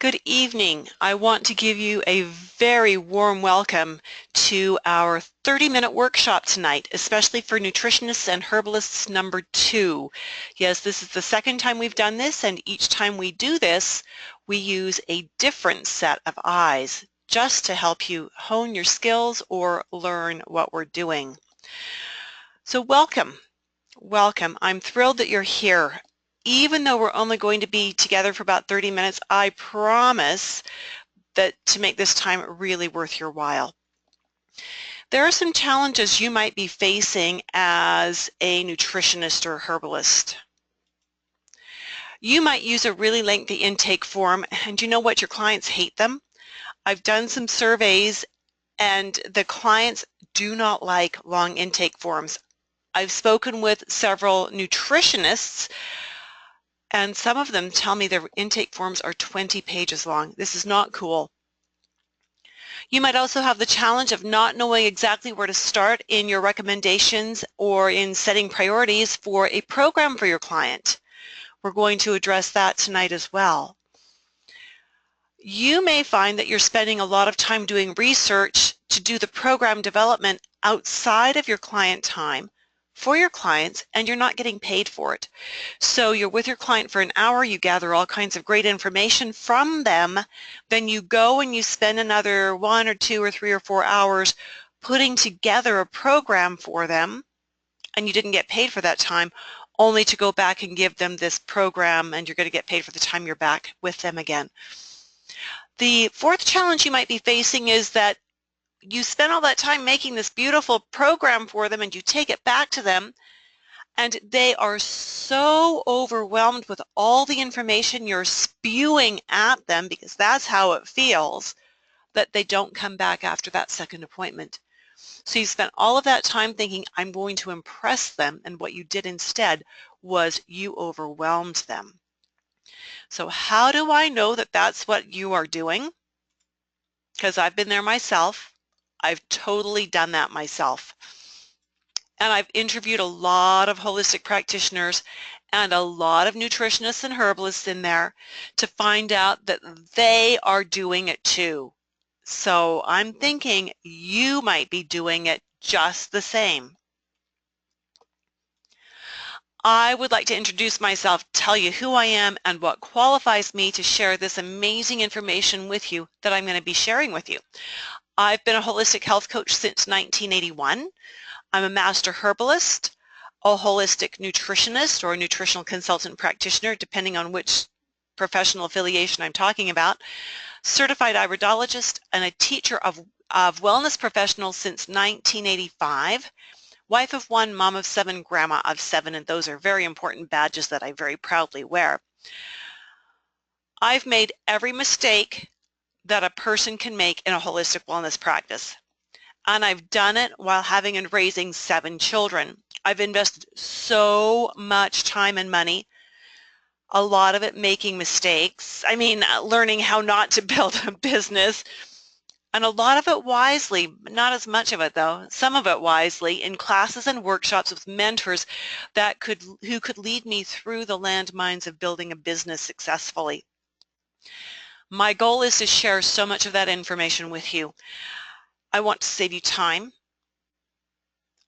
Good evening. I want to give you a very warm welcome to our 30-minute workshop tonight, especially for nutritionists and herbalists number 2. Yes, this is the second time we've done this, and each time we do this, we use a different set of eyes just to help you hone your skills or learn what we're doing. So welcome. Welcome. I'm thrilled that you're here. Even though we're only going to be together for about 30 minutes, I promise that to make this time really worth your while. There are some challenges you might be facing as a nutritionist or herbalist. You might use a really lengthy intake form, and you know what? Your clients hate them. I've done some surveys, and the clients do not like long intake forms. I've spoken with several nutritionists, and some of them tell me their intake forms are 20 pages long. This is not cool. You might also have the challenge of not knowing exactly where to start in your recommendations or in setting priorities for a program for your client. We're going to address that tonight as well. You may find that you're spending a lot of time doing research to do the program development outside of your client time for your clients, and you're not getting paid for it. So you're with your client for an hour, you gather all kinds of great information from them, then you go and you spend another 1 or 2 or 3 or 4 hours putting together a program for them, and you didn't get paid for that time, only to go back and give them this program, and you're going to get paid for the time you're back with them again. The fourth challenge you might be facing is that you spend all that time making this beautiful program for them, and you take it back to them, and they are so overwhelmed with all the information you're spewing at them, because that's how it feels, that they don't come back after that second appointment. So you spent all of that time thinking, I'm going to impress them, and what you did instead was you overwhelmed them. So how do I know that that's what you are doing? Because I've been there myself. I've totally done that myself. And I've interviewed a lot of holistic practitioners and a lot of nutritionists and herbalists in there to find out that they are doing it too. So I'm thinking you might be doing it just the same. I would like to introduce myself, tell you who I am and what qualifies me to share this amazing information with you that I'm going to be sharing with you. I've been a holistic health coach since 1981. I'm a master herbalist, a holistic nutritionist or a nutritional consultant practitioner, depending on which professional affiliation I'm talking about, certified iridologist, and a teacher of wellness professionals since 1985, wife of 1, mom of 7, grandma of 7, and those are very important badges that I very proudly wear. I've made every mistake that a person can make in a holistic wellness practice. And I've done it while having and raising 7 children. I've invested so much time and money, a lot of it making mistakes. I mean, learning how not to build a business, and a lot of it wisely, not as much of it though, some of it wisely in classes and workshops with mentors who could lead me through the landmines of building a business successfully. My goal is to share so much of that information with you. I want to save you time.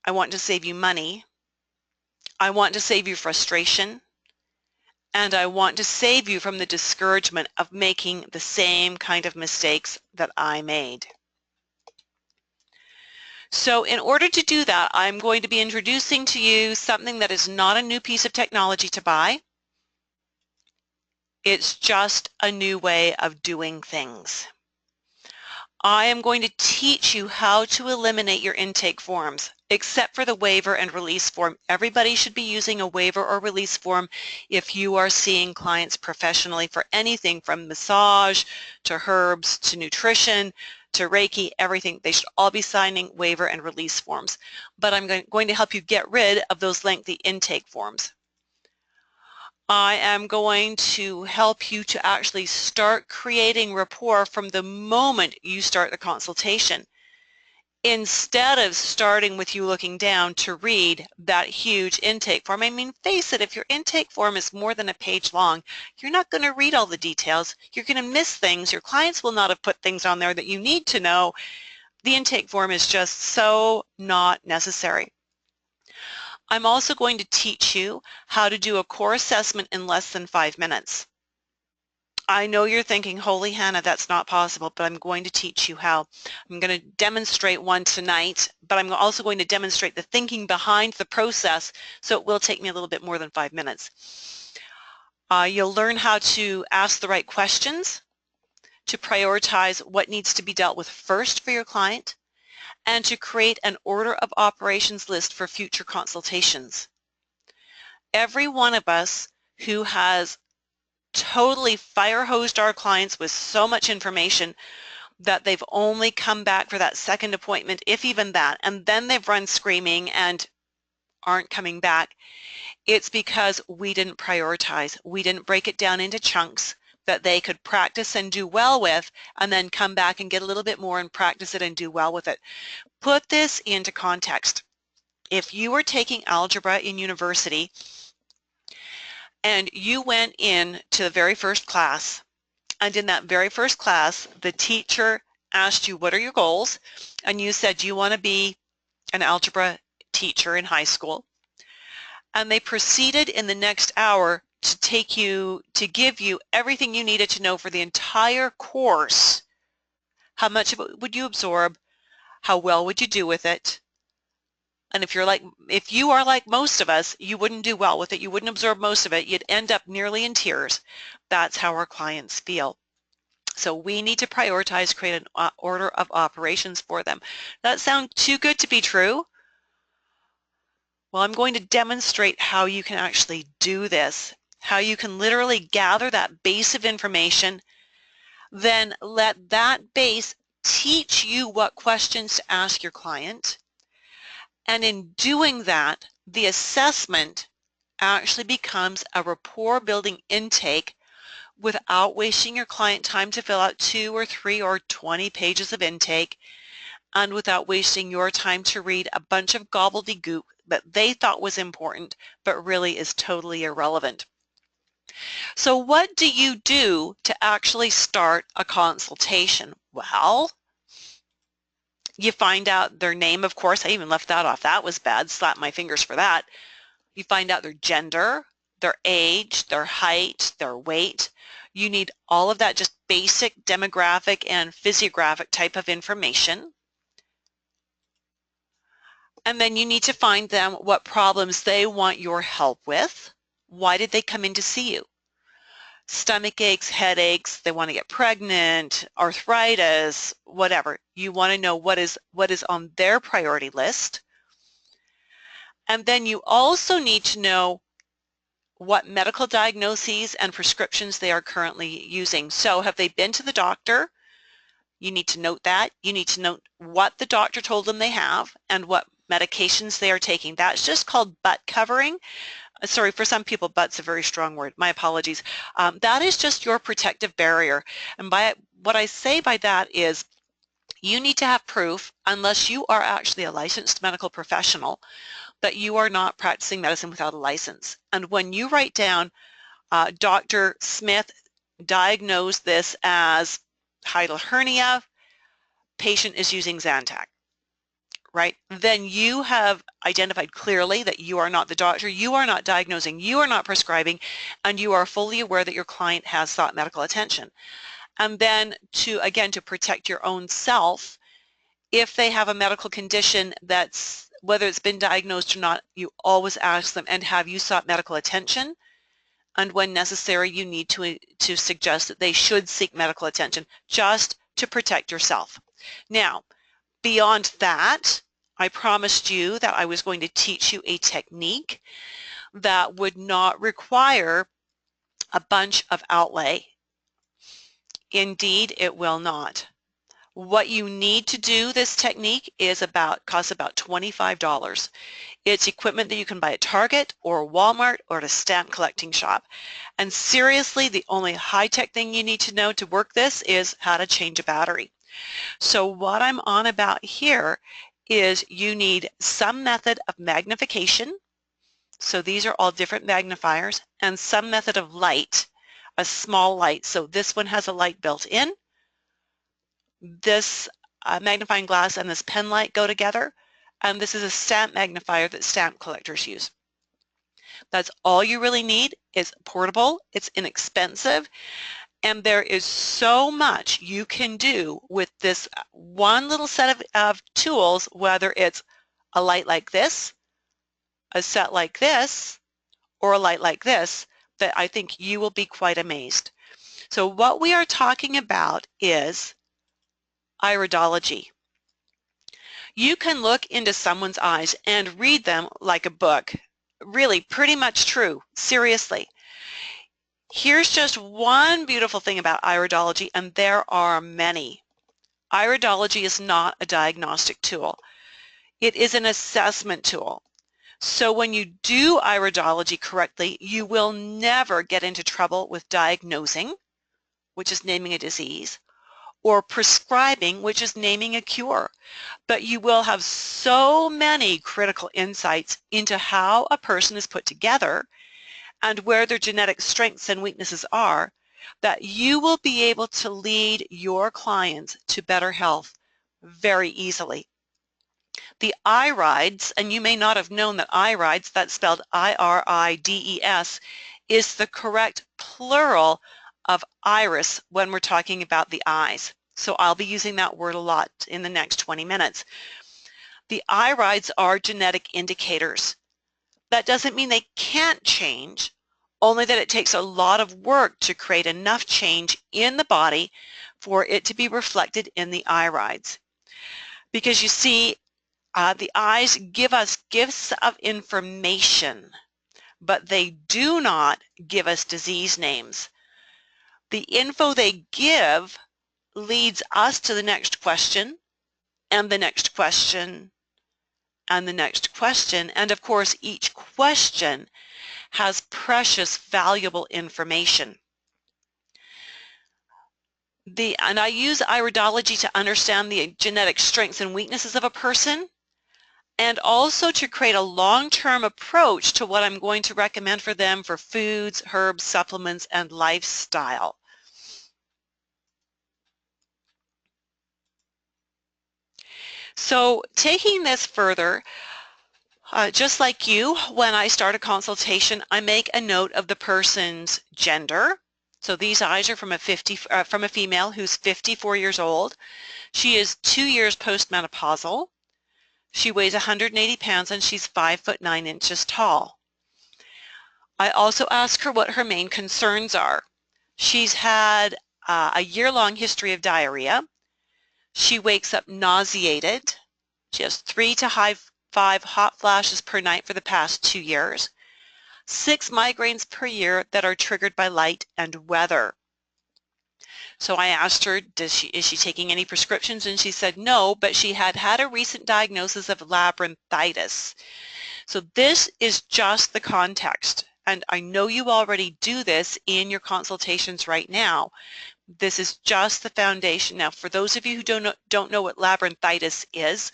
I want to save you money. I want to save you frustration. And I want to save you from the discouragement of making the same kind of mistakes that I made. So in order to do that, I'm going to be introducing to you something that is not a new piece of technology to buy. It's just a new way of doing things. I am going to teach you how to eliminate your intake forms, except for the waiver and release form. Everybody should be using a waiver or release form if you are seeing clients professionally for anything from massage to herbs to nutrition to Reiki, everything. They should all be signing waiver and release forms. But I'm going to help you get rid of those lengthy intake forms. I am going to help you to actually start creating rapport from the moment you start the consultation. instead of starting with you looking down to read that huge intake form. I mean, face it, if your intake form is more than a page long, you're not going to read all the details. You're going to miss things. Your clients will not have put things on there that you need to know. The intake form is just so not necessary. I'm also going to teach you how to do a core assessment in less than 5 minutes. I know you're thinking, holy Hannah, that's not possible, but I'm going to teach you how. I'm going to demonstrate one tonight, but I'm also going to demonstrate the thinking behind the process, so it will take me a little bit more than 5 minutes. You'll learn how to ask the right questions, to prioritize what needs to be dealt with first for your client, and to create an order of operations list for future consultations. Every one of us who has totally fire-hosed our clients with so much information that they've only come back for that second appointment, if even that, and then they've run screaming and aren't coming back, it's because we didn't prioritize. We didn't break it down into chunks that they could practice and do well with, and then come back and get a little bit more and practice it and do well with it. Put this into context. If you were taking algebra in university and you went in to the very first class, and in that very first class, the teacher asked you, what are your goals? And you said, you want to be an algebra teacher in high school. And they proceeded in the next hour to give you everything you needed to know for the entire course. How much of it would you absorb? How well would you do with it? And if you are like most of us, you wouldn't do well with it. You wouldn't absorb most of it. You'd end up nearly in tears. That's how our clients feel. So we need to prioritize, create an order of operations for them. That sound too good to be true? Well, I'm going to demonstrate how you can actually do this, how you can literally gather that base of information, then let that base teach you what questions to ask your client. And in doing that, the assessment actually becomes a rapport-building intake without wasting your client time to fill out 2 or 3 or 20 pages of intake, and without wasting your time to read a bunch of gobbledygook that they thought was important but really is totally irrelevant. So what do you do to actually start a consultation? Well, you find out their name, of course. I even left that off. That was bad. Slap my fingers for that. You find out their gender, their age, their height, their weight. You need all of that, just basic demographic and physiographic type of information. And then you need to find them what problems they want your help with. Why did they come in to see you? Stomach aches, headaches, they want to get pregnant, arthritis, whatever. You want to know what is on their priority list. And then you also need to know what medical diagnoses and prescriptions they are currently using. So have they been to the doctor? You need to note that. You need to note what the doctor told them they have and what medications they are taking. That's just called butt covering. Sorry, for some people, butt's a very strong word. My apologies. That is just your protective barrier. And what I say by that is you need to have proof, unless you are actually a licensed medical professional, that you are not practicing medicine without a license. And when you write down, Dr. Smith diagnosed this as hiatal hernia, patient is using Zantac, right? Then you have identified clearly that you are not the doctor, you are not diagnosing, you are not prescribing, and you are fully aware that your client has sought medical attention. And then to protect your own self, if they have a medical condition that's, whether it's been diagnosed or not, you always ask them, and have you sought medical attention? And when necessary, you need to suggest that they should seek medical attention, just to protect yourself. Now, beyond that, I promised you that I was going to teach you a technique that would not require a bunch of outlay. Indeed, it will not. What you need to do this technique costs about $25. It's equipment that you can buy at Target or Walmart or at a stamp collecting shop. And seriously, the only high-tech thing you need to know to work this is how to change a battery. So what I'm on about here is you need some method of magnification. So these are all different magnifiers, and some method of light, a small light. So this one has a light built in. This magnifying glass and this pen light go together, and this is a stamp magnifier that stamp collectors use. That's all you really need. It's portable, it's inexpensive, and there is so much you can do with this one little set of tools, whether it's a light like this, a set like this, or a light like this, that I think you will be quite amazed. So what we are talking about is iridology. You can look into someone's eyes and read them like a book. Really, pretty much true, seriously. Here's just one beautiful thing about iridology, and there are many. Iridology is not a diagnostic tool. It is an assessment tool. So when you do iridology correctly, you will never get into trouble with diagnosing, which is naming a disease, or prescribing, which is naming a cure. But you will have so many critical insights into how a person is put together and where their genetic strengths and weaknesses are, that you will be able to lead your clients to better health very easily. The irides, and you may not have known that irides, that's spelled I-R-I-D-E-S, is the correct plural of iris when we're talking about the eyes. So I'll be using that word a lot in the next 20 minutes. The irides are genetic indicators. That doesn't mean they can't change, only that it takes a lot of work to create enough change in the body for it to be reflected in the irides. Because you see, the eyes give us gifts of information, but they do not give us disease names. The info they give leads us to the next question, and the next question, and the next question, and of course each question has precious, valuable information. And I use iridology to understand the genetic strengths and weaknesses of a person, and also to create a long-term approach to what I'm going to recommend for them for foods, herbs, supplements, and lifestyle. So taking this further, just like you, when I start a consultation, I make a note of the person's gender. So these eyes are from a female who's 54 years old. She is 2 years postmenopausal. She weighs 180 pounds and she's 5'9" tall. I also ask her what her main concerns are. She's had a year-long history of diarrhea. She wakes up nauseated. She has 3 to 5 hot flashes per night for the past 2 years. 6 migraines per year that are triggered by light and weather. So I asked her, is she taking any prescriptions? And she said no, but she had a recent diagnosis of labyrinthitis. So this is just the context. And I know you already do this in your consultations right now. This is just the foundation. Now, for those of you who don't know what labyrinthitis is,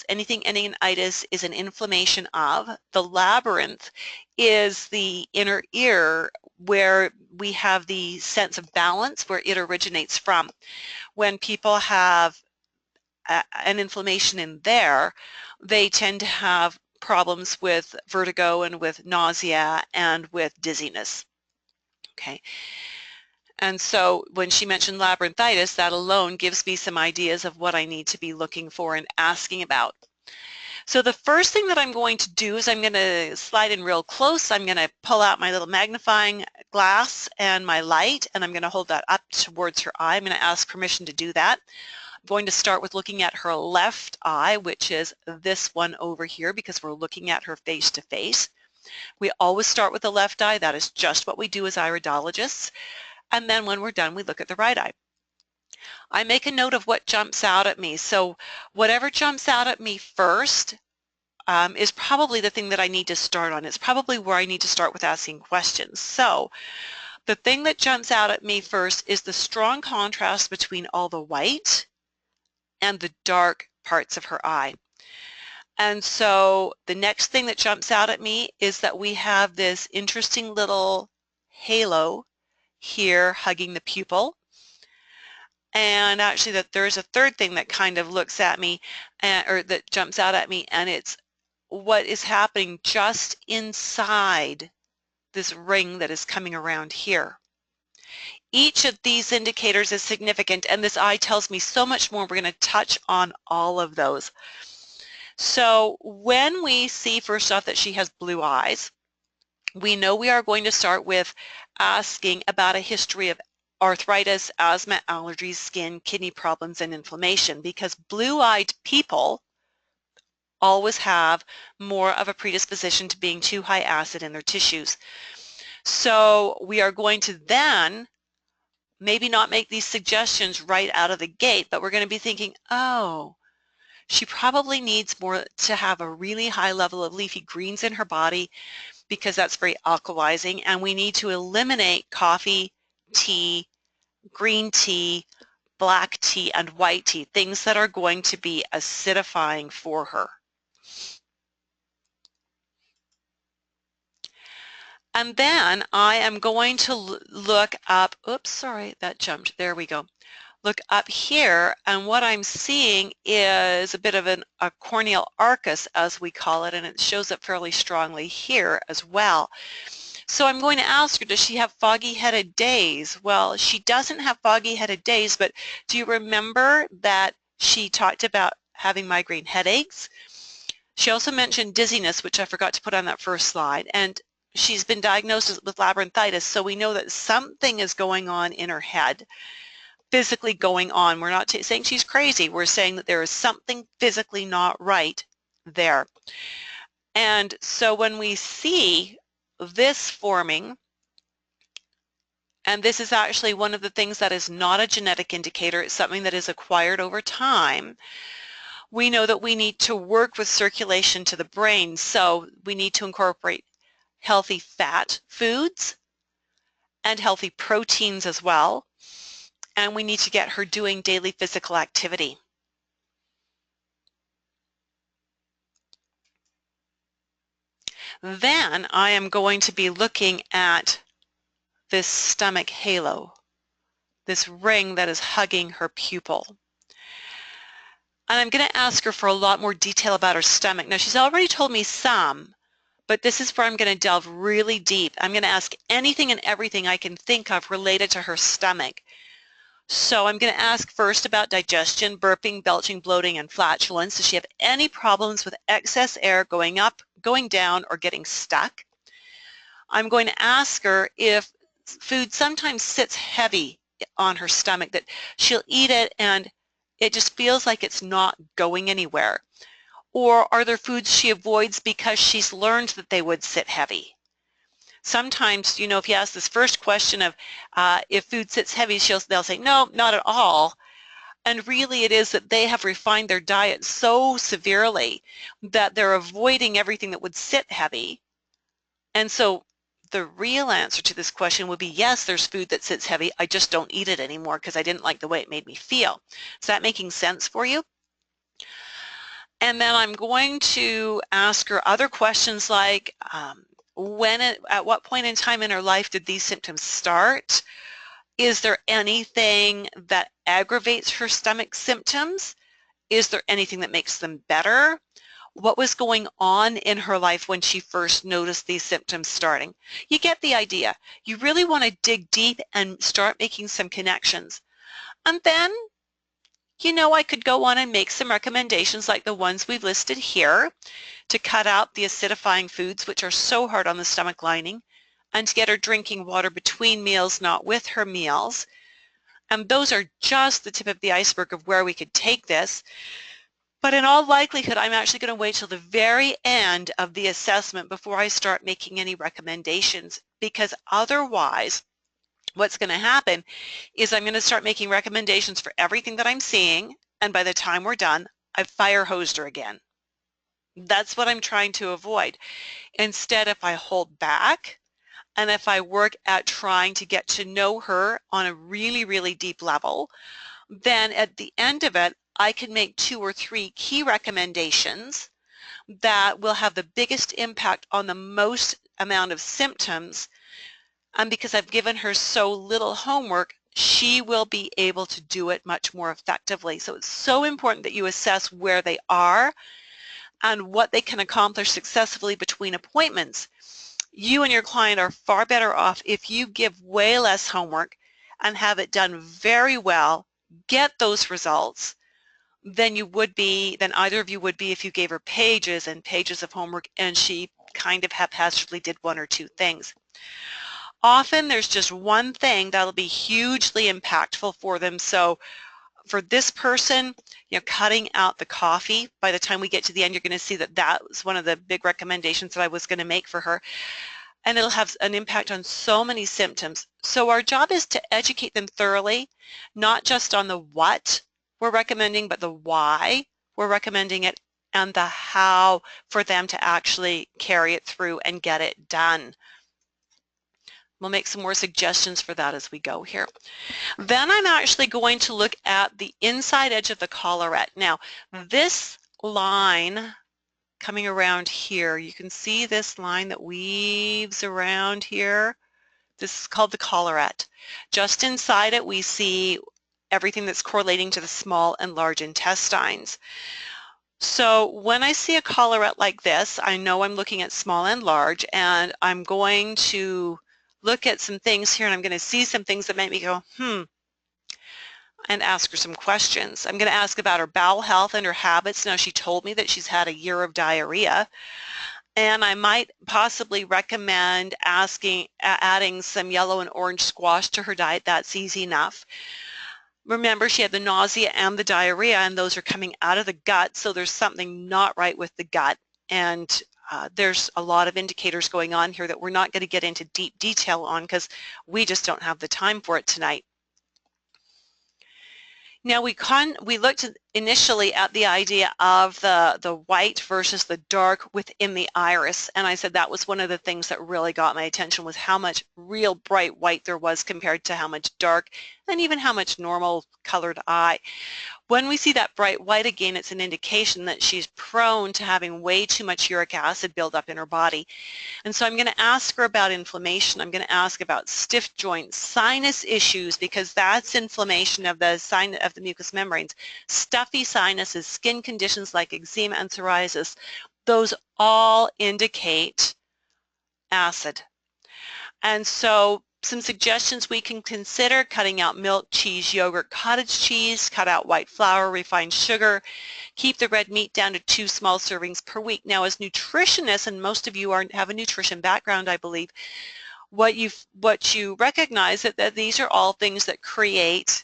anything ending in itis, is an inflammation of. The labyrinth is the inner ear where we have the sense of balance, where it originates from. When people have an inflammation in there, they tend to have problems with vertigo and with nausea and with dizziness. Okay. And so when she mentioned labyrinthitis, that alone gives me some ideas of what I need to be looking for and asking about. So the first thing that I'm going to do is I'm going to slide in real close. I'm going to pull out my little magnifying glass and my light, and I'm going to hold that up towards her eye. I'm going to ask permission to do that. I'm going to start with looking at her left eye, which is this one over here, because we're looking at her face to face. We always start with the left eye. That is just what we do as iridologists. And then when we're done, we look at the right eye. I make a note of what jumps out at me. So whatever jumps out at me first is probably the thing that I need to start on. It's probably where I need to start with asking questions. So The thing that jumps out at me first is the strong contrast between all the white and the dark parts of her eye. And so the next thing that jumps out at me is that we have this interesting little halo here hugging the pupil. And actually that there's a third thing that kind of looks at me, or that jumps out at me, and it's what is happening just inside this ring that is coming around here. Each of these indicators is significant, and this eye tells me so much more. We're going to touch on all of those. So when we see first off that she has blue eyes, we know we are going to start with asking about a history of arthritis, asthma, allergies, skin, kidney problems, and inflammation, because blue-eyed people always have more of a predisposition to being too high acid in their tissues. So we are going to then maybe not make these suggestions right out of the gate, but we're going to be thinking, oh, she probably needs more to have a really high level of leafy greens in her body because that's very alkalizing, and we need to eliminate coffee, tea, green tea, black tea, and white tea, things that are going to be acidifying for her. And then I am going to look up, oops, sorry, that jumped, there we go. Look up here, and what I'm seeing is a bit of a corneal arcus, as we call it, and it shows up fairly strongly here as well. So I'm going to ask her, does she have foggy-headed days? Well, she doesn't have foggy-headed days, but do you remember that she talked about having migraine headaches? She also mentioned dizziness, which I forgot to put on that first slide, and she's been diagnosed with labyrinthitis, so we know that something is going on in her head, physically going on. We're not saying she's crazy. We're saying that there is something physically not right there. And so when we see this forming, and this is actually one of the things that is not a genetic indicator, it's something that is acquired over time, we know that we need to work with circulation to the brain. So we need to incorporate healthy fat foods and healthy proteins as well. And we need to get her doing daily physical activity. Then I am going to be looking at this stomach halo, this ring that is hugging her pupil. And I'm going to ask her for a lot more detail about her stomach. Now, she's already told me some, but this is where I'm going to delve really deep. I'm going to ask anything and everything I can think of related to her stomach. So I'm going to ask first about digestion, burping, belching, bloating, and flatulence. Does she have any problems with excess air going up, going down, or getting stuck? I'm going to ask her if food sometimes sits heavy on her stomach, that she'll eat it and it just feels like it's not going anywhere. Or are there foods she avoids because she's learned that they would sit heavy? Sometimes, you know, if you ask this first question of if food sits heavy, they'll say, no, not at all. And really it is that they have refined their diet so severely that they're avoiding everything that would sit heavy. And so the real answer to this question would be, yes, there's food that sits heavy. I just don't eat it anymore because I didn't like the way it made me feel. Is that making sense for you? And then I'm going to ask her other questions like, at what point in time in her life did these symptoms start? Is there anything that aggravates her stomach symptoms? Is there anything that makes them better? What was going on in her life when she first noticed these symptoms starting? You get the idea. You really want to dig deep and start making some connections. And then, you know, I could go on and make some recommendations like the ones we've listed here to cut out the acidifying foods, which are so hard on the stomach lining, and to get her drinking water between meals, not with her meals. And those are just the tip of the iceberg of where we could take this. But in all likelihood, I'm actually going to wait till the very end of the assessment before I start making any recommendations, because otherwise what's going to happen is I'm going to start making recommendations for everything that I'm seeing, and by the time we're done, I've fire hosed her again. That's what I'm trying to avoid. Instead, if I hold back and if I work at trying to get to know her on a really, really deep level, then at the end of it, I can make 2 or 3 key recommendations that will have the biggest impact on the most amount of symptoms. And because I've given her so little homework, she will be able to do it much more effectively. So it's so important that you assess where they are and what they can accomplish successfully between appointments. You and your client are far better off if you give way less homework and have it done very well, get those results, than either of you would be if you gave her pages and pages of homework and she kind of haphazardly did 1 or 2 things. Often there's just one thing that'll be hugely impactful for them. So for this person, cutting out the coffee, by the time we get to the end, you're going to see that that was one of the big recommendations that I was going to make for her. And it'll have an impact on so many symptoms. So our job is to educate them thoroughly, not just on the what we're recommending, but the why we're recommending it and the how for them to actually carry it through and get it done. We'll make some more suggestions for that as we go here. Then I'm actually going to look at the inside edge of the collarette. Now, this line coming around here, you can see this line that weaves around here. This is called the collarette. Just inside it, we see everything that's correlating to the small and large intestines. So when I see a collarette like this, I know I'm looking at small and large, and I'm going to look at some things here, and I'm going to see some things that make me go, and ask her some questions. I'm going to ask about her bowel health and her habits. Now, she told me that she's had a year of diarrhea, and I might possibly recommend adding some yellow and orange squash to her diet. That's easy enough. Remember, she had the nausea and the diarrhea, and those are coming out of the gut, so there's something not right with the gut. And there's a lot of indicators going on here that we're not going to get into deep detail on because we just don't have the time for it tonight. Now we looked initially at the idea of the white versus the dark within the iris, and I said that was one of the things that really got my attention, was how much real bright white there was compared to how much dark and even how much normal colored eye. When we see that bright white again, it's an indication that she's prone to having way too much uric acid build up in her body. And so I'm going to ask her about inflammation. I'm going to ask about stiff joints, sinus issues, because that's inflammation of the mucous membranes, stuffy sinuses, skin conditions like eczema and psoriasis. Those all indicate acid. And so some suggestions we can consider: cutting out milk, cheese, yogurt, cottage cheese, cut out white flour, refined sugar, keep the red meat down to 2 small servings per week. Now, as nutritionists, and most of you have a nutrition background, I believe, what you recognize that these are all things that create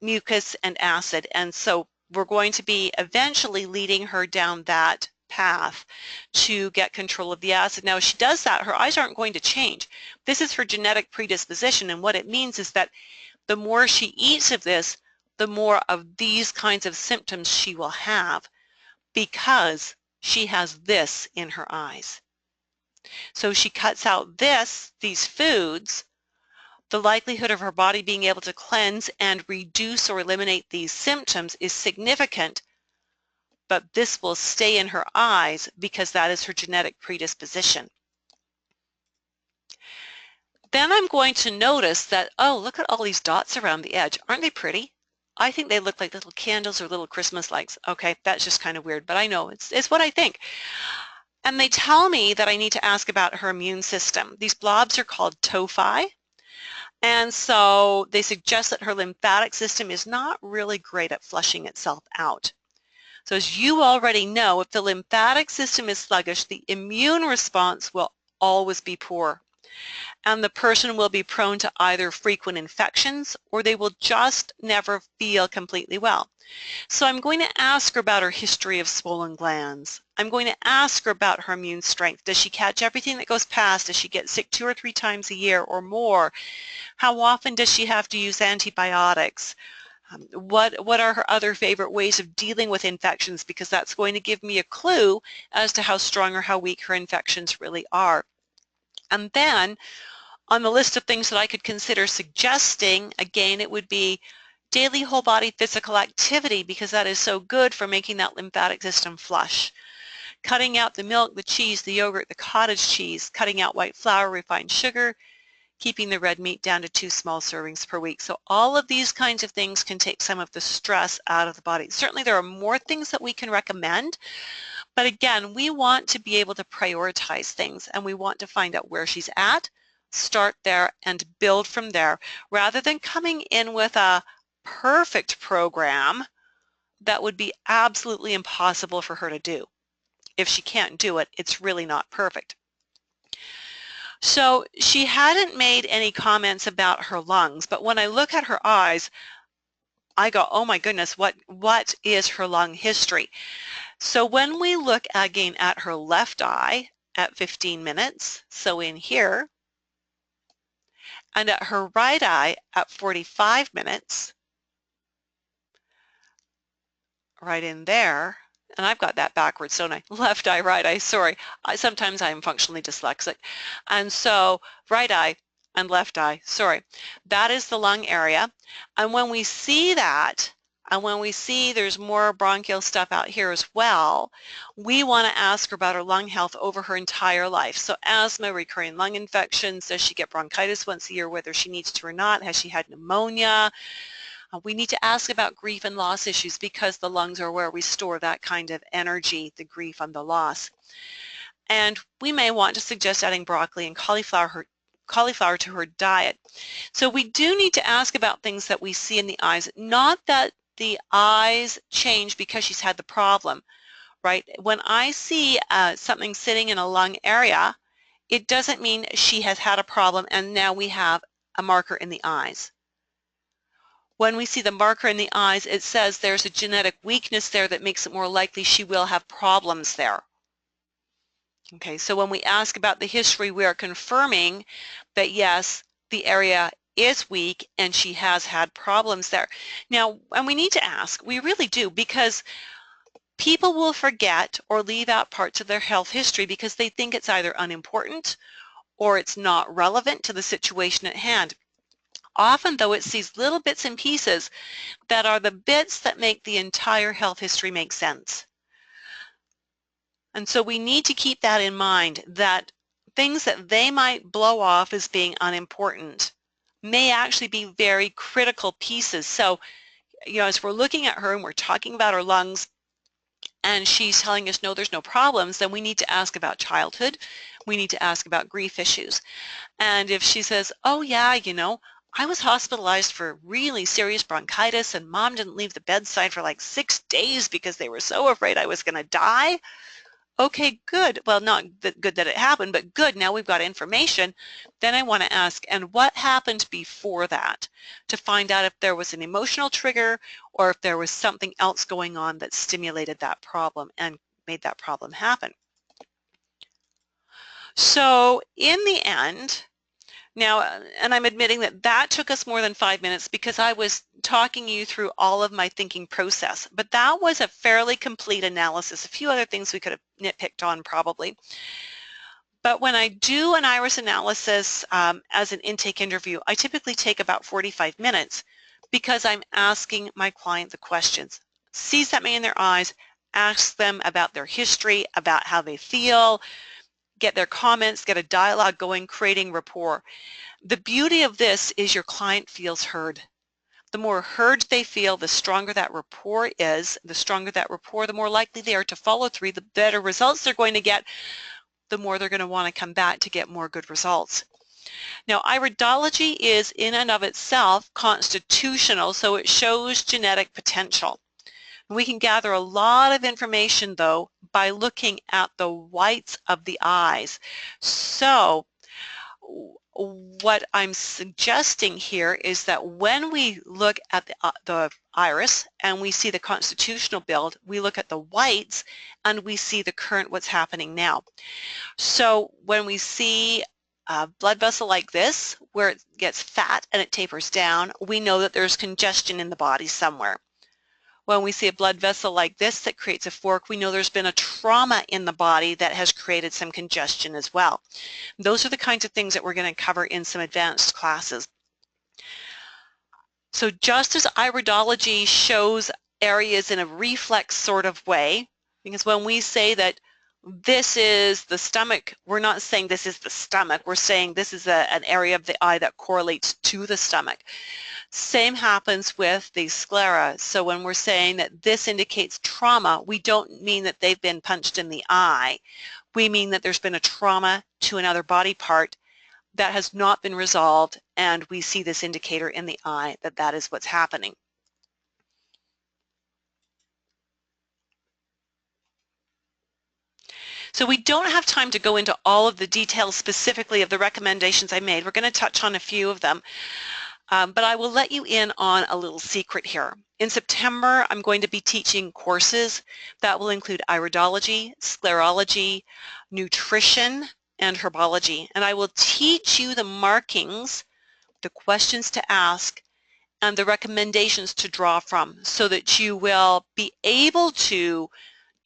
mucus and acid, and so we're going to be eventually leading her down that path to get control of the acid. Now, if she does that, her eyes aren't going to change. This is her genetic predisposition, and what it means is that the more she eats of this, the more of these kinds of symptoms she will have, because she has this in her eyes. So she cuts out these foods, the likelihood of her body being able to cleanse and reduce or eliminate these symptoms is significant, but this will stay in her eyes because that is her genetic predisposition. Then I'm going to notice that, oh, look at all these dots around the edge. Aren't they pretty? I think they look like little candles or little Christmas lights. Okay, that's just kind of weird, but I know it's what I think. And they tell me that I need to ask about her immune system. These blobs are called tophi. And so they suggest that her lymphatic system is not really great at flushing itself out. So as you already know, if the lymphatic system is sluggish, the immune response will always be poor. And the person will be prone to either frequent infections, or they will just never feel completely well. So I'm going to ask her about her history of swollen glands. I'm going to ask her about her immune strength. Does she catch everything that goes past? Does she get sick 2 or 3 times a year or more? How often does she have to use antibiotics? What are her other favorite ways of dealing with infections? Because that's going to give me a clue as to how strong or how weak her infections really are. And then on the list of things that I could consider suggesting, again, it would be daily whole body physical activity, because that is so good for making that lymphatic system flush. Cutting out the milk, the cheese, the yogurt, the cottage cheese, cutting out white flour, refined sugar, keeping the red meat down to 2 small servings per week. So all of these kinds of things can take some of the stress out of the body. Certainly there are more things that we can recommend, but again, we want to be able to prioritize things, and we want to find out where she's at, start there, and build from there, rather than coming in with a perfect program that would be absolutely impossible for her to do. If she can't do it, it's really not perfect. So she hadn't made any comments about her lungs, but when I look at her eyes, I go, oh my goodness, what is her lung history? So when we look again at her left eye at 15 minutes, so in here, and at her right eye at 45 minutes, right in there, and I've got that backwards, don't I? Left eye, right eye, sorry. Sometimes I'm functionally dyslexic. And so right eye and left eye, sorry. That is the lung area. And when we see that, and when we see there's more bronchial stuff out here as well, we want to ask her about her lung health over her entire life. So asthma, recurring lung infections, does she get bronchitis once a year, whether she needs to or not? Has she had pneumonia? We need to ask about grief and loss issues, because the lungs are where we store that kind of energy, the grief and the loss. And we may want to suggest adding broccoli and cauliflower to her diet. So we do need to ask about things that we see in the eyes, not that the eyes change because she's had the problem, right? When I see something sitting in a lung area, it doesn't mean she has had a problem and now we have a marker in the eyes. When we see the marker in the eyes, it says there's a genetic weakness there that makes it more likely she will have problems there. Okay, so when we ask about the history, we are confirming that yes, the area is weak and she has had problems there. Now, and we need to ask, we really do, because people will forget or leave out parts of their health history because they think it's either unimportant or it's not relevant to the situation at hand. Often, though, it's these little bits and pieces that are the bits that make the entire health history make sense. And so we need to keep that in mind, that things that they might blow off as being unimportant may actually be very critical pieces. So, as we're looking at her and we're talking about her lungs and she's telling us, no, there's no problems, then we need to ask about childhood. We need to ask about grief issues. And if she says, oh yeah, I was hospitalized for really serious bronchitis and mom didn't leave the bedside for like 6 days because they were so afraid I was going to die. Okay, good. Well, not good that it happened, but good. Now we've got information. Then I want to ask, and what happened before that, to find out if there was an emotional trigger or if there was something else going on that stimulated that problem and made that problem happen. So in the end, now, and I'm admitting that took us more than 5 minutes because I was talking you through all of my thinking process, but that was a fairly complete analysis. A few other things we could have nitpicked on probably. But when I do an iris analysis as an intake interview, I typically take about 45 minutes because I'm asking my client the questions. See something in their eyes, ask them about their history, about how they feel, get their comments, get a dialogue going, creating rapport. The beauty of this is your client feels heard. The more heard they feel, the stronger that rapport is. The stronger that rapport, the more likely they are to follow through, the better results they're going to get, the more they're going to want to come back to get more good results. Now, iridology is in and of itself constitutional, so it shows genetic potential. We can gather a lot of information, though, by looking at the whites of the eyes. So what I'm suggesting here is that when we look at the iris and we see the constitutional build, we look at the whites and we see the current, what's happening now. So when we see a blood vessel like this, where it gets fat and it tapers down, we know that there's congestion in the body somewhere. When we see a blood vessel like this that creates a fork, we know there's been a trauma in the body that has created some congestion as well. Those are the kinds of things that we're going to cover in some advanced classes. So just as iridology shows areas in a reflex sort of way, because when we say that this is the stomach, we're not saying this is the stomach, we're saying this is an area of the eye that correlates to the stomach. Same happens with the sclera. So when we're saying that this indicates trauma, we don't mean that they've been punched in the eye. We mean that there's been a trauma to another body part that has not been resolved, and we see this indicator in the eye that that is what's happening. So we don't have time to go into all of the details specifically of the recommendations I made. We're going to touch on a few of them, but I will let you in on a little secret here. In September, I'm going to be teaching courses that will include iridology, sclerology, nutrition, and herbology. And I will teach you the markings, the questions to ask, and the recommendations to draw from so that you will be able to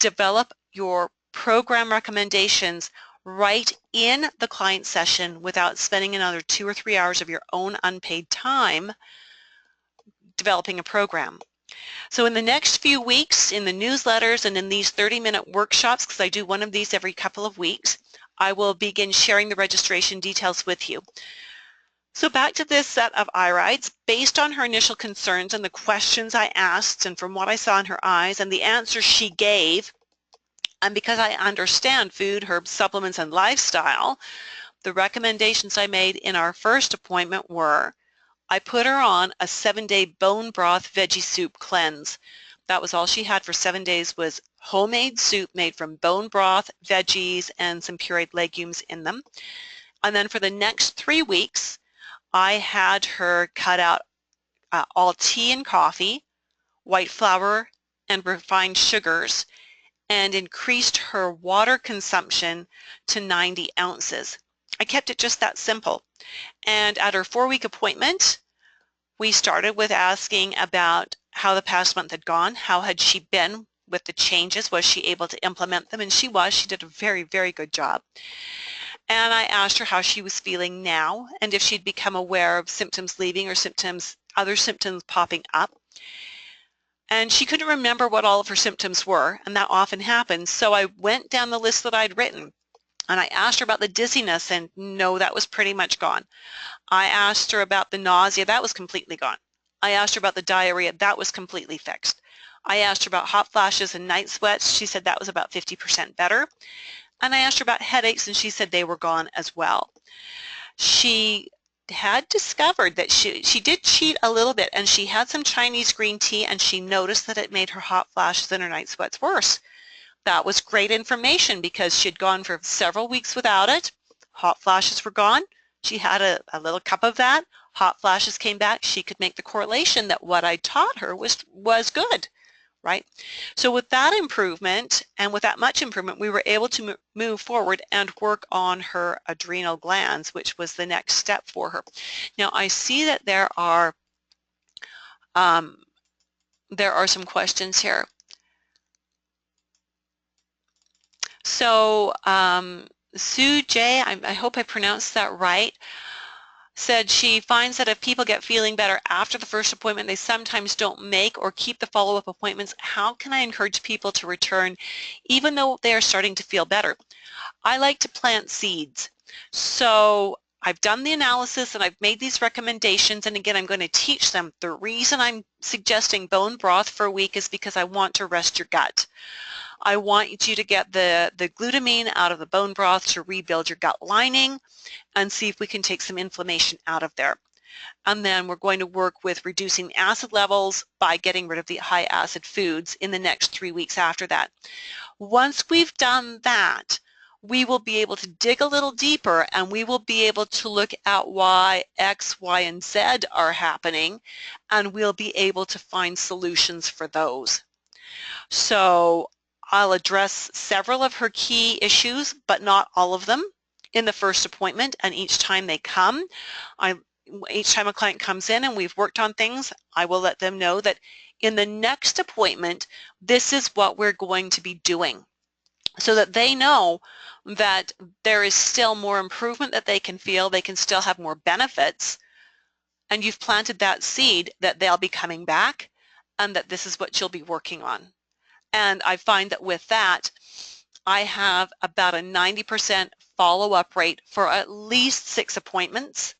develop your program recommendations right in the client session without spending another 2 or 3 hours of your own unpaid time developing a program. So in the next few weeks, in the newsletters and in these 30-minute workshops, because I do one of these every couple of weeks, I will begin sharing the registration details with you. So back to this set of irides, based on her initial concerns and the questions I asked and from what I saw in her eyes and the answers she gave, and because I understand food, herbs, supplements, and lifestyle, the recommendations I made in our first appointment were, I put her on a 7-day bone broth veggie soup cleanse. That was all she had for 7 days, was homemade soup made from bone broth, veggies, and some pureed legumes in them. And then for the next 3 weeks, I had her cut out all tea and coffee, white flour, and refined sugars, and increased her water consumption to 90 ounces. I kept it just that simple. And at her 4-week appointment, we started with asking about how the past month had gone. How had she been with the changes? Was she able to implement them? And she was. She did a very, very good job. And I asked her how she was feeling now and if she'd become aware of symptoms leaving or other symptoms popping up. And she couldn't remember what all of her symptoms were, and that often happens. So I went down the list that I'd written, and I asked her about the dizziness, and no, that was pretty much gone. I asked her about the nausea, that was completely gone. I asked her about the diarrhea, that was completely fixed. I asked her about hot flashes and night sweats, she said that was about 50% better. And I asked her about headaches, and she said they were gone as well. She had discovered that she did cheat a little bit, and she had some Chinese green tea, and she noticed that it made her hot flashes and her night sweats worse. That was great information because she had gone for several weeks without it. Hot flashes were gone. She had a little cup of that. Hot flashes came back. She could make the correlation that what I taught her was good, right? So with that improvement and with that much improvement, we were able to move forward and work on her adrenal glands, which was the next step for her. Now I see that there are some questions here. So Sue J, I hope I pronounced that right, said she finds that if people get feeling better after the first appointment, they sometimes don't make or keep the follow-up appointments. How can I encourage people to return even though they are starting to feel better? I like to plant seeds. So I've done the analysis and I've made these recommendations, and again, I'm going to teach them. The reason I'm suggesting bone broth for a week is because I want to rest your gut. I want you to get the glutamine out of the bone broth to rebuild your gut lining and see if we can take some inflammation out of there. And then we're going to work with reducing acid levels by getting rid of the high acid foods in the next 3 weeks after that. Once we've done that, we will be able to dig a little deeper, and we will be able to look at why X, Y, and Z are happening, and we'll be able to find solutions for those. So I'll address several of her key issues, but not all of them in the first appointment, and each time they come, each time a client comes in and we've worked on things, I will let them know that in the next appointment, this is what we're going to be doing, so that they know that there is still more improvement that they can feel, they can still have more benefits, and you've planted that seed that they'll be coming back and that this is what you'll be working on. And I find that with that, I have about a 90% follow-up rate for at least 6 appointments.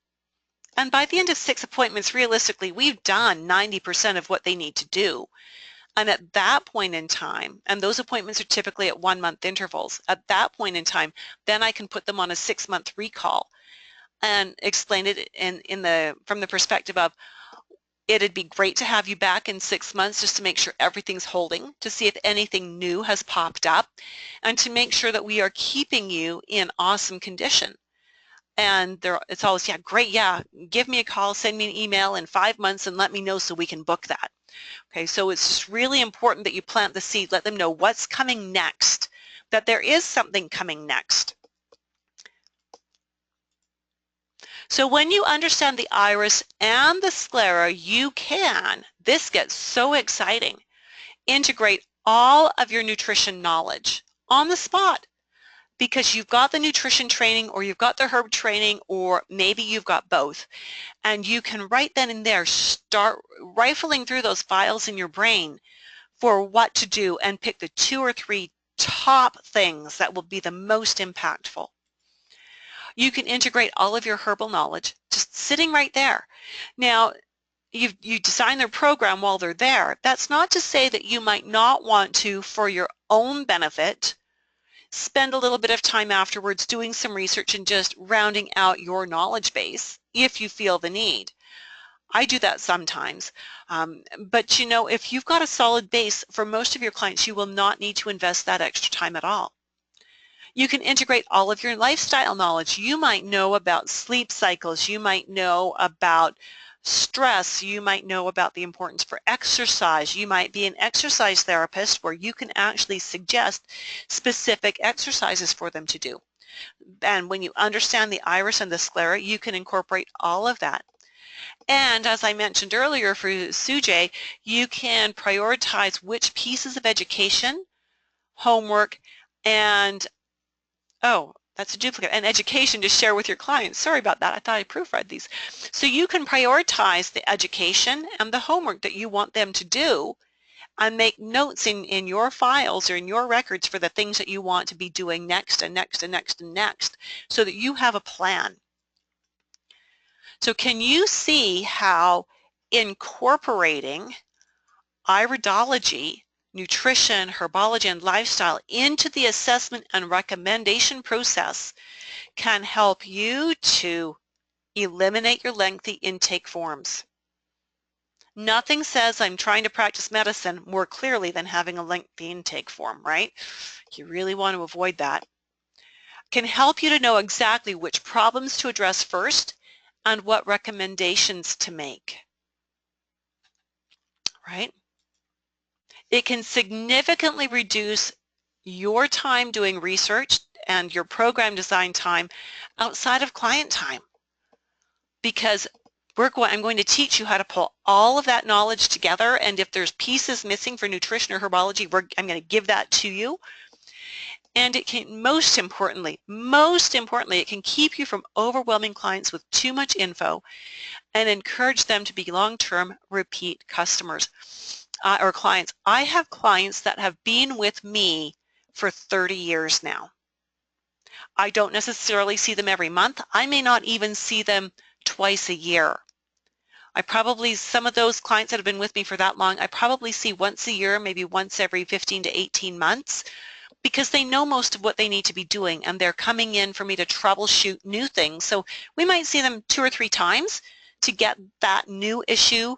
And by the end of 6 appointments, realistically, we've done 90% of what they need to do. And at that point in time, and those appointments are typically at 1-month intervals, at that point in time, then I can put them on a 6-month recall and explain it from the perspective of, it'd be great to have you back in 6 months just to make sure everything's holding, to see if anything new has popped up, and to make sure that we are keeping you in awesome condition. And it's always, yeah, great, yeah, give me a call, send me an email in 5 months and let me know so we can book that. Okay, so it's just really important that you plant the seed, let them know what's coming next, that there is something coming next. So when you understand the iris and the sclera, you can, this gets so exciting, integrate all of your nutrition knowledge on the spot, because you've got the nutrition training, or you've got the herb training, or maybe you've got both. And you can right then and there start rifling through those files in your brain for what to do and pick the 2 or 3 top things that will be the most impactful. You can integrate all of your herbal knowledge just sitting right there. Now, you design their program while they're there. That's not to say that you might not want to, for your own benefit, spend a little bit of time afterwards doing some research and just rounding out your knowledge base if you feel the need. I do that sometimes, but you know, if you've got a solid base, for most of your clients, you will not need to invest that extra time at all. You can integrate all of your lifestyle knowledge. You might know about sleep cycles, you might know about stress, you might know about the importance for exercise, you might be an exercise therapist where you can actually suggest specific exercises for them to do. And when you understand the iris and the sclera, you can incorporate all of that. And as I mentioned earlier for Sujay, you can prioritize which pieces of education, homework, and that's a duplicate, and education to share with your clients. Sorry about that, I thought I proofread these. So you can prioritize the education and the homework that you want them to do, and make notes in your files or in your records for the things that you want to be doing next and next and next and next, so that you have a plan. So can you see how incorporating iridology, nutrition, herbology, and lifestyle into the assessment and recommendation process can help you to eliminate your lengthy intake forms? Nothing says I'm trying to practice medicine more clearly than having a lengthy intake form, right? You really want to avoid that. Can help you to know exactly which problems to address first and what recommendations to make, right? It can significantly reduce your time doing research and your program design time outside of client time, because I'm going to teach you how to pull all of that knowledge together, and if there's pieces missing for nutrition or herbology, I'm going to give that to you. And it can, most importantly, it can keep you from overwhelming clients with too much info and encourage them to be long-term repeat customers. Or clients. I have clients that have been with me for 30 years now. I don't necessarily see them every month. I may not even see them twice a year. Some of those clients that have been with me for that long, I probably see once a year, maybe once every 15 to 18 months, because they know most of what they need to be doing, and they're coming in for me to troubleshoot new things. So we might see them 2 or 3 times to get that new issue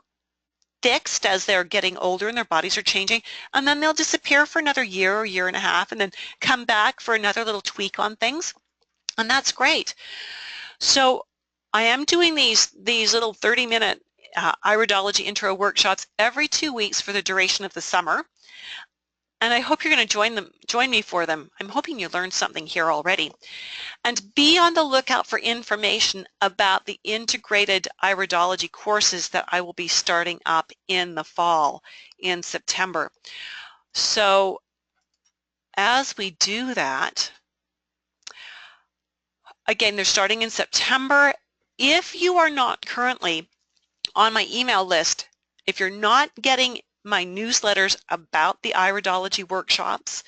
fixed as they're getting older and their bodies are changing, and then they'll disappear for another year or year and a half and then come back for another little tweak on things, and that's great. So I am doing these little 30-minute iridology intro workshops every 2 weeks for the duration of the summer. and I hope you're going to join me for them. I'm hoping you learned something here already. And be on the lookout for information about the integrated iridology courses that I will be starting up in the fall, in September. So as we do that, again, they're starting in September. If you are not currently on my email list, if you're not getting my newsletters about the iridology workshops,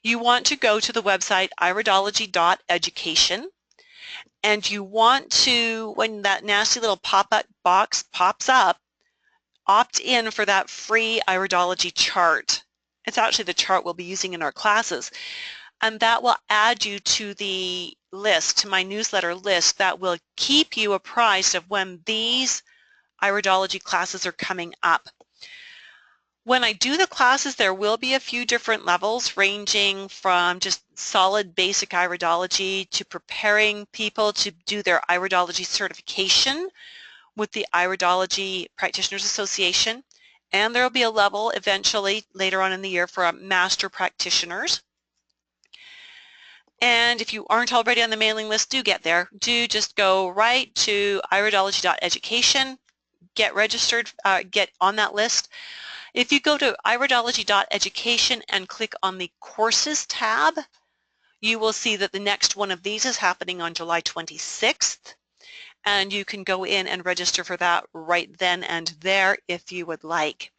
you want to go to the website iridology.education, and you want to, when that nasty little pop-up box pops up, opt in for that free iridology chart. It's actually the chart we'll be using in our classes, and that will add you to the list, to my newsletter list, that will keep you apprised of when these iridology classes are coming up. When I do the classes, there will be a few different levels, ranging from just solid basic iridology to preparing people to do their iridology certification with the Iridology Practitioners Association, and there will be a level eventually later on in the year for master practitioners. And if you aren't already on the mailing list, do get there. Do just go right to iridology.education, get registered, get on that list. If you go to iridology.education and click on the Courses tab, you will see that the next one of these is happening on July 26th, and you can go in and register for that right then and there if you would like.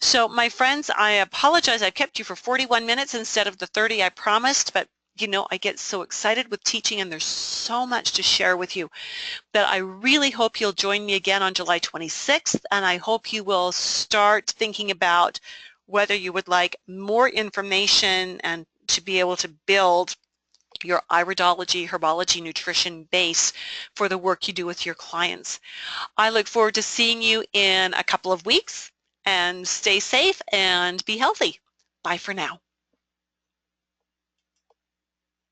So my friends, I apologize I've kept you for 41 minutes instead of the 30 I promised, but you know, I get so excited with teaching and there's so much to share with you that I really hope you'll join me again on July 26th, and I hope you will start thinking about whether you would like more information and to be able to build your iridology, herbology, nutrition base for the work you do with your clients. I look forward to seeing you in a couple of weeks, and stay safe and be healthy. Bye for now.